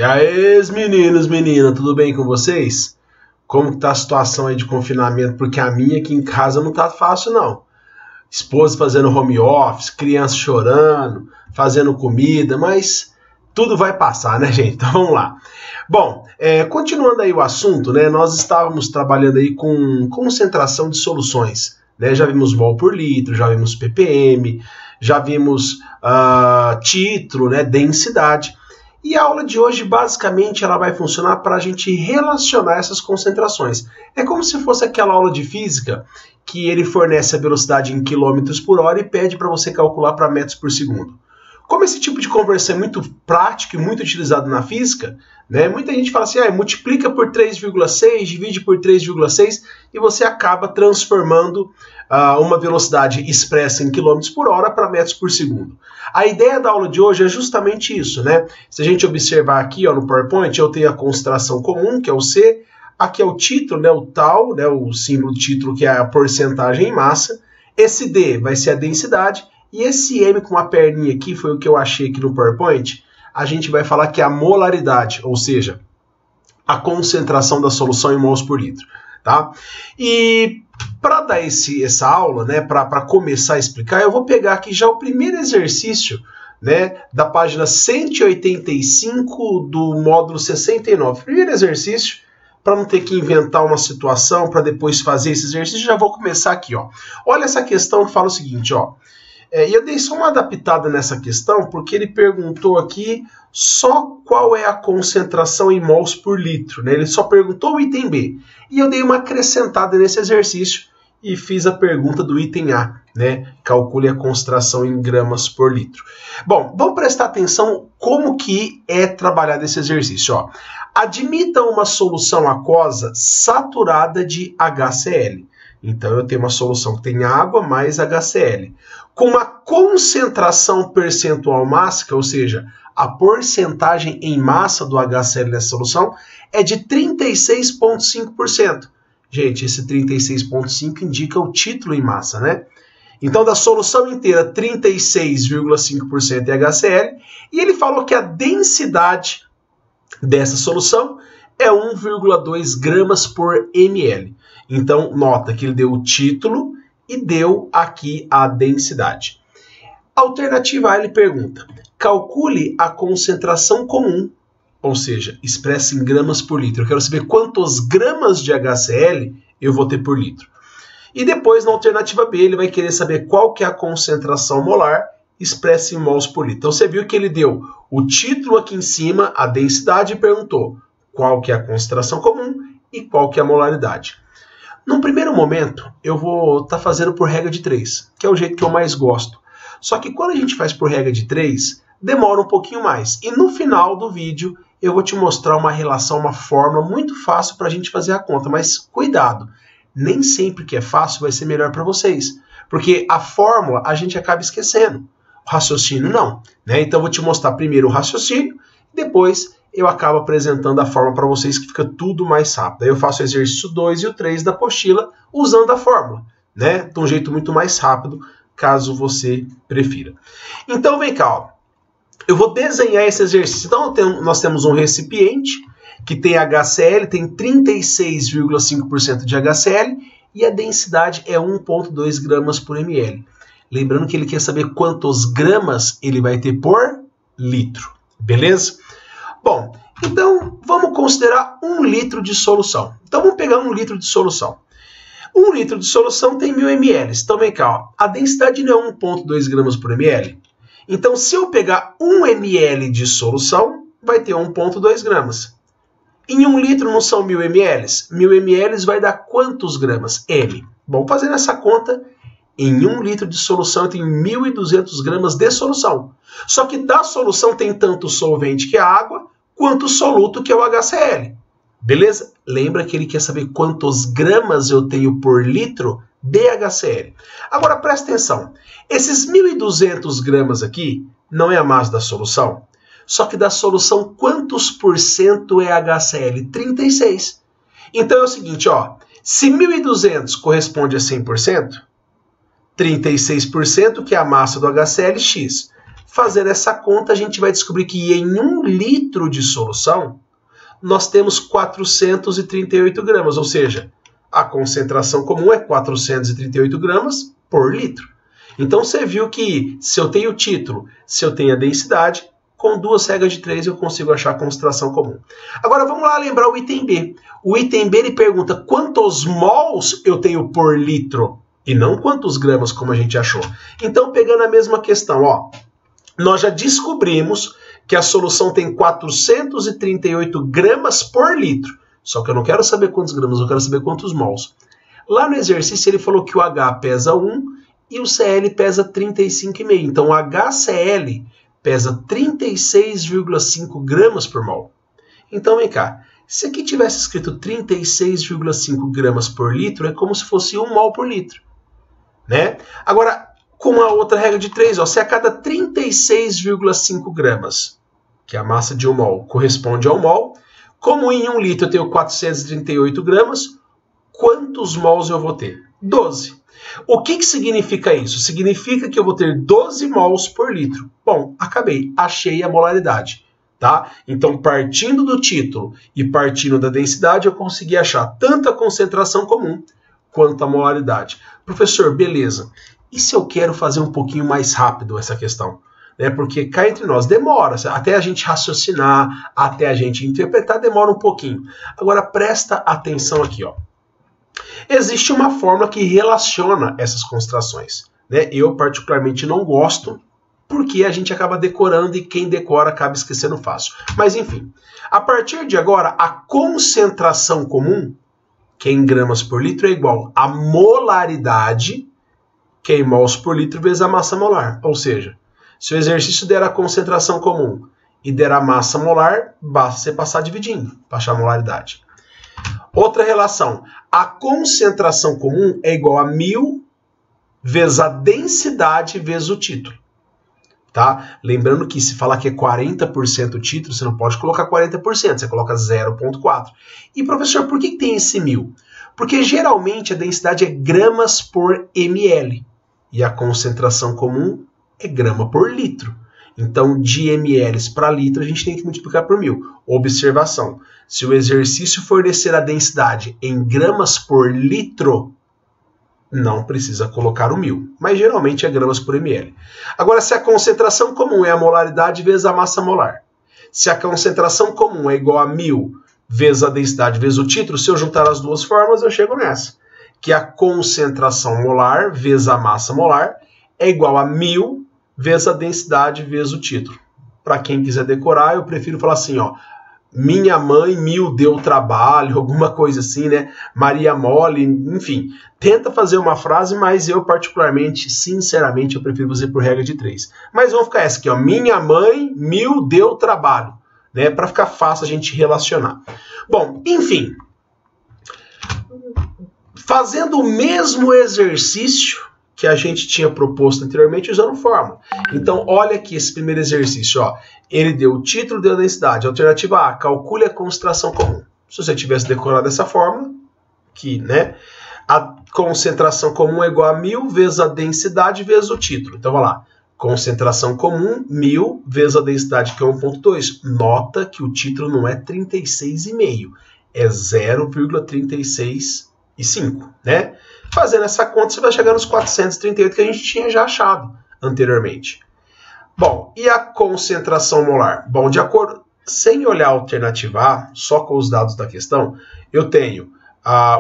E aí, meninos, meninas, tudo bem com vocês? Como que tá a situação aí de confinamento? Porque a minha aqui em casa não tá fácil, não. Esposa fazendo home office, criança chorando, fazendo comida, mas tudo vai passar, né, gente? Então vamos lá. Bom, continuando aí o assunto, né, nós estávamos trabalhando aí com concentração de soluções, né? Já vimos mol por litro, já vimos ppm, já vimos título, né, densidade. E a aula de hoje, basicamente, ela vai funcionar para a gente relacionar essas concentrações. É como se fosse aquela aula de física que ele fornece a velocidade em quilômetros por hora e pede para você calcular para metros por segundo. Como esse tipo de conversão é muito prático e muito utilizado na física, né, muita gente fala assim, multiplica por 3,6, divide por 3,6 e você acaba transformando uma velocidade expressa em quilômetros por hora para metros por segundo. A ideia da aula de hoje é justamente isso, né? Se a gente observar aqui no PowerPoint, eu tenho a concentração comum, que é o C, aqui é o título, né, o tal, né, o símbolo do título, que é a porcentagem em massa, esse D vai ser a densidade, e esse M com uma perninha aqui, foi o que eu achei aqui no PowerPoint, a gente vai falar que é a molaridade, ou seja, a concentração da solução em mols por litro, tá? E para dar essa aula, né, para começar a explicar, eu vou pegar aqui já o primeiro exercício, né, da página 185 do módulo 69. Primeiro exercício, para não ter que inventar uma situação para depois fazer esse exercício, já vou começar aqui, ó. Olha essa questão que fala o seguinte, ó. E eu dei só uma adaptada nessa questão, porque ele perguntou aqui só qual é a concentração em mols por litro, né? Ele só perguntou o item B. E eu dei uma acrescentada nesse exercício e fiz a pergunta do item A, né? Calcule a concentração em gramas por litro. Bom, vamos prestar atenção como que é trabalhado esse exercício, ó. Admita uma solução aquosa saturada de HCl. Então, eu tenho uma solução que tem água mais HCl. Com uma concentração percentual mássica, ou seja, a porcentagem em massa do HCl nessa solução é de 36,5%. Gente, esse 36,5% indica o título em massa, né? Então, da solução inteira, 36,5% é HCl. E ele falou que a densidade dessa solução é 1,2 gramas por ml. Então, nota que ele deu o título e deu aqui a densidade. Alternativa A, ele pergunta, calcule a concentração comum, ou seja, expressa em gramas por litro. Eu quero saber quantos gramas de HCl eu vou ter por litro. E depois, na alternativa B, ele vai querer saber qual que é a concentração molar expressa em mols por litro. Então, você viu que ele deu o título aqui em cima, a densidade, e perguntou qual que é a concentração comum e qual que é a molaridade. Num primeiro momento, eu vou estar fazendo por regra de 3, que é o jeito que eu mais gosto. Só que quando a gente faz por regra de 3, demora um pouquinho mais. E no final do vídeo, eu vou te mostrar uma relação, uma fórmula muito fácil para a gente fazer a conta. Mas cuidado, nem sempre que é fácil vai ser melhor para vocês. Porque a fórmula a gente acaba esquecendo. O raciocínio não, né? Então eu vou te mostrar primeiro o raciocínio, depois eu acabo apresentando a fórmula para vocês que fica tudo mais rápido. Aí eu faço o exercício 2 e o 3 da apostila usando a fórmula, né? De um jeito muito mais rápido, caso você prefira. Então vem cá, ó. Eu vou desenhar esse exercício. Então nós temos um recipiente que tem HCl, tem 36,5% de HCl e a densidade é 1,2 gramas por ml. Lembrando que ele quer saber quantos gramas ele vai ter por litro, beleza? Bom, então vamos considerar 1 litro de solução. Então vamos pegar 1 litro de solução. 1 litro de solução tem 1000 ml. Então vem cá, ó. A densidade não é 1,2 gramas por ml. Então se eu pegar 1 ml de solução, vai ter 1,2 gramas. Em 1 litro não são 1000 ml? 1000 ml vai dar quantos gramas? M. Bom, fazendo essa conta, em 1 litro de solução eu tenho 1.200 gramas de solução. Só que da solução tem tanto solvente, que é a água, quanto soluto, que é o HCl. Beleza? Lembra que ele quer saber quantos gramas eu tenho por litro de HCl. Agora presta atenção. Esses 1.200 gramas aqui não é a massa da solução. Só que da solução, quantos por cento é HCl? 36. Então é o seguinte, ó. Se 1.200 corresponde a 100%, 36%, que é a massa do HCl, X. Fazendo essa conta, a gente vai descobrir que em 1 litro de solução, nós temos 438 gramas, ou seja, a concentração comum é 438 gramas por litro. Então você viu que se eu tenho o título, se eu tenho a densidade, com 2 regras de 3 eu consigo achar a concentração comum. Agora vamos lá lembrar o item B. O item B ele pergunta quantos mols eu tenho por litro e não quantos gramas, como a gente achou. Então, pegando a mesma questão, ó, nós já descobrimos que a solução tem 438 gramas por litro. Só que eu não quero saber quantos gramas, eu quero saber quantos mols. Lá no exercício ele falou que o H pesa 1 e o Cl pesa 35,5. Então o HCl pesa 36,5 gramas por mol. Então vem cá, se aqui tivesse escrito 36,5 gramas por litro, é como se fosse 1 mol por litro, né? Agora, com a outra regra de 3, ó, se a cada 36,5 gramas, que é a massa de 1 mol, corresponde a 1 mol, como em 1 litro eu tenho 438 gramas, quantos mols eu vou ter? 12. O que significa isso? Significa que eu vou ter 12 mols por litro. Bom, acabei, achei a molaridade, tá? Então, partindo do título e partindo da densidade, eu consegui achar tanto a concentração comum quanto a molaridade. Professor, beleza. E se eu quero fazer um pouquinho mais rápido essa questão? Porque cá entre nós demora, até a gente raciocinar, até a gente interpretar, demora um pouquinho. Agora presta atenção aqui, ó. Existe uma fórmula que relaciona essas concentrações, né? Eu particularmente não gosto, porque a gente acaba decorando e quem decora acaba esquecendo fácil. Mas enfim, a partir de agora, a concentração comum, que é em gramas por litro, é igual a molaridade, que é em mols por litro, vezes a massa molar. Ou seja, se o exercício der a concentração comum e der a massa molar, basta você passar dividindo para achar a molaridade. Outra relação, a concentração comum é igual a 1000 vezes a densidade vezes o título. Tá? Lembrando que se falar que é 40% o título, você não pode colocar 40%, você coloca 0,4. E professor, por que tem esse 1000? Porque geralmente a densidade é gramas por ml e a concentração comum é grama por litro. Então, de ml para litro, a gente tem que multiplicar por 1000. Observação, se o exercício fornecer a densidade em gramas por litro, não precisa colocar o 1000, mas geralmente é gramas por ml. Agora, se a concentração comum é a molaridade vezes a massa molar, se a concentração comum é igual a 1000 vezes a densidade vezes o título, se eu juntar as duas fórmulas, eu chego nessa, que a concentração molar vezes a massa molar é igual a 1000 vezes a densidade vezes o título. Para quem quiser decorar, eu prefiro falar assim, ó, minha mãe 1000 deu trabalho, alguma coisa assim, né? Maria Mole, enfim. Tenta fazer uma frase, mas eu particularmente, sinceramente, eu prefiro fazer por regra de 3. Mas vamos ficar essa aqui, ó, minha mãe 1000 deu trabalho, né? Para ficar fácil a gente relacionar. Bom, enfim. Fazendo o mesmo exercício que a gente tinha proposto anteriormente usando fórmula. Então, olha aqui esse primeiro exercício. Ó. Ele deu o título, deu a densidade. Alternativa A, calcule a concentração comum. Se você tivesse decorado essa fórmula, que, né, a concentração comum é igual a 1000 vezes a densidade vezes o título. Então, vamos lá. Concentração comum, 1000 vezes a densidade, que é 1,2. Nota que o título não é 36,5. É 0,365, né? Fazendo essa conta, você vai chegar nos 438 que a gente tinha já achado anteriormente. Bom, e a concentração molar? Bom, de acordo, sem olhar a alternativa A, só com os dados da questão, eu tenho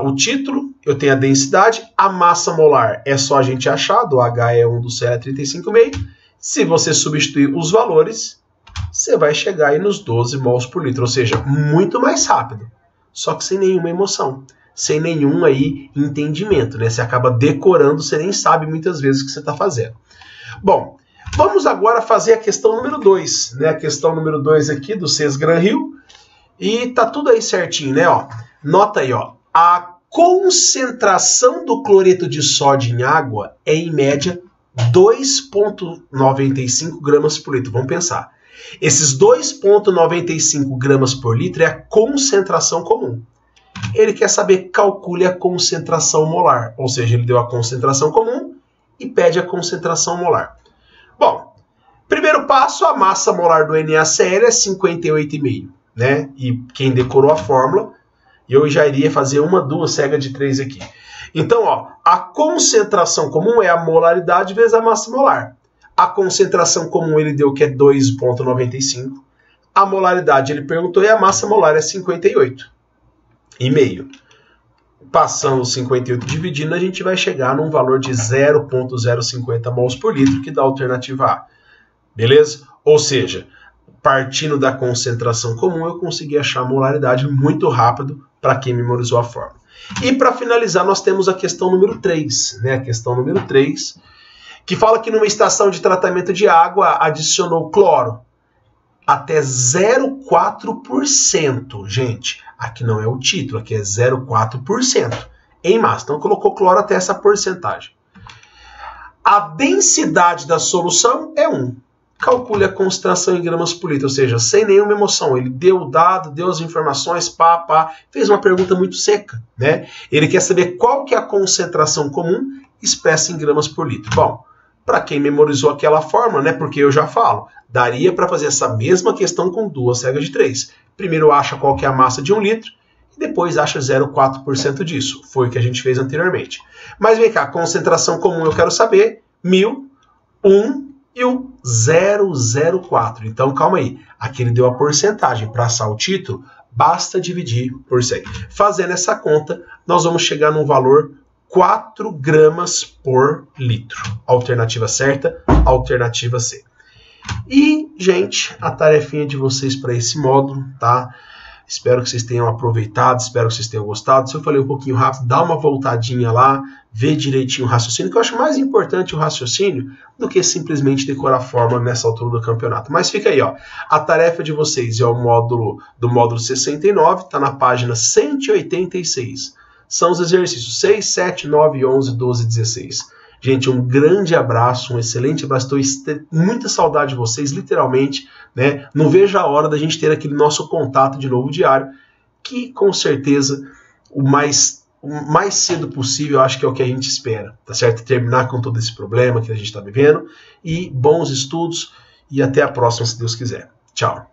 o título, eu tenho a densidade, a massa molar é só a gente achar, do H é 1, do Cl é 35,5. Se você substituir os valores, você vai chegar aí nos 12 mols por litro, ou seja, muito mais rápido, só que sem nenhuma emoção. Sem nenhum aí entendimento, né? Você acaba decorando, você nem sabe muitas vezes o que você está fazendo. Bom, vamos agora fazer a questão número 2, né? A questão número 2 aqui do Cesgran-Hill. E tá tudo aí certinho, né? Ó, nota aí, ó. A concentração do cloreto de sódio em água é, em média, 2,95 gramas por litro. Vamos pensar. Esses 2,95 gramas por litro é a concentração comum. Ele quer saber, calcule a concentração molar. Ou seja, ele deu a concentração comum e pede a concentração molar. Bom, Primeiro passo, a massa molar do NaCl é 58,5, né? E quem decorou a fórmula, eu já iria fazer uma, duas, cega de 3 aqui. Então, ó, a concentração comum é a molaridade vezes a massa molar. A concentração comum ele deu que é 2,95. A molaridade ele perguntou e a massa molar é 58,5. Passando os 58 dividindo, a gente vai chegar num valor de 0,050 mols por litro, que dá a alternativa A. Beleza? Ou seja, partindo da concentração comum, eu consegui achar a molaridade muito rápido para quem memorizou a fórmula. E para finalizar, nós temos a questão número 3, né? A questão número 3, que fala que numa estação de tratamento de água adicionou cloro até 0,4%. Gente, aqui não é o título, aqui é 0,4% em massa. Então colocou cloro até essa porcentagem. A densidade da solução é 1. Calcule a concentração em gramas por litro, ou seja, sem nenhuma emoção. Ele deu o dado, deu as informações, fez uma pergunta muito seca, né? Ele quer saber qual que é a concentração comum expressa em gramas por litro. Bom, para quem memorizou aquela fórmula, né? Porque eu já falo, daria para fazer essa mesma questão com duas cegas de 3. Primeiro acha qual que é a massa de 1 litro e depois acha 0,4% disso. Foi o que a gente fez anteriormente. Mas vem cá, concentração comum eu quero saber, 1.000, 1 e o 0,04. Então, calma aí. Aqui ele deu a porcentagem. Para achar o título, basta dividir por 100. Fazendo essa conta, nós vamos chegar num valor 4 gramas por litro. Alternativa certa, alternativa C. E, gente, a tarefinha de vocês para esse módulo, tá? Espero que vocês tenham aproveitado, espero que vocês tenham gostado. Se eu falei um pouquinho rápido, dá uma voltadinha lá, vê direitinho o raciocínio, que eu acho mais importante o raciocínio do que simplesmente decorar a fórmula nessa altura do campeonato. Mas fica aí, ó. A tarefa de vocês é o módulo do módulo 69, está na página 186. São os exercícios 6, 7, 9, 11, 12 e 16. Gente, um grande abraço, um excelente abraço. Estou muita saudade de vocês, literalmente, né? Não vejo a hora da gente ter aquele nosso contato de novo diário, que com certeza o mais cedo possível eu acho que é o que a gente espera, tá certo? Terminar com todo esse problema que a gente está vivendo. E bons estudos e até a próxima, se Deus quiser. Tchau.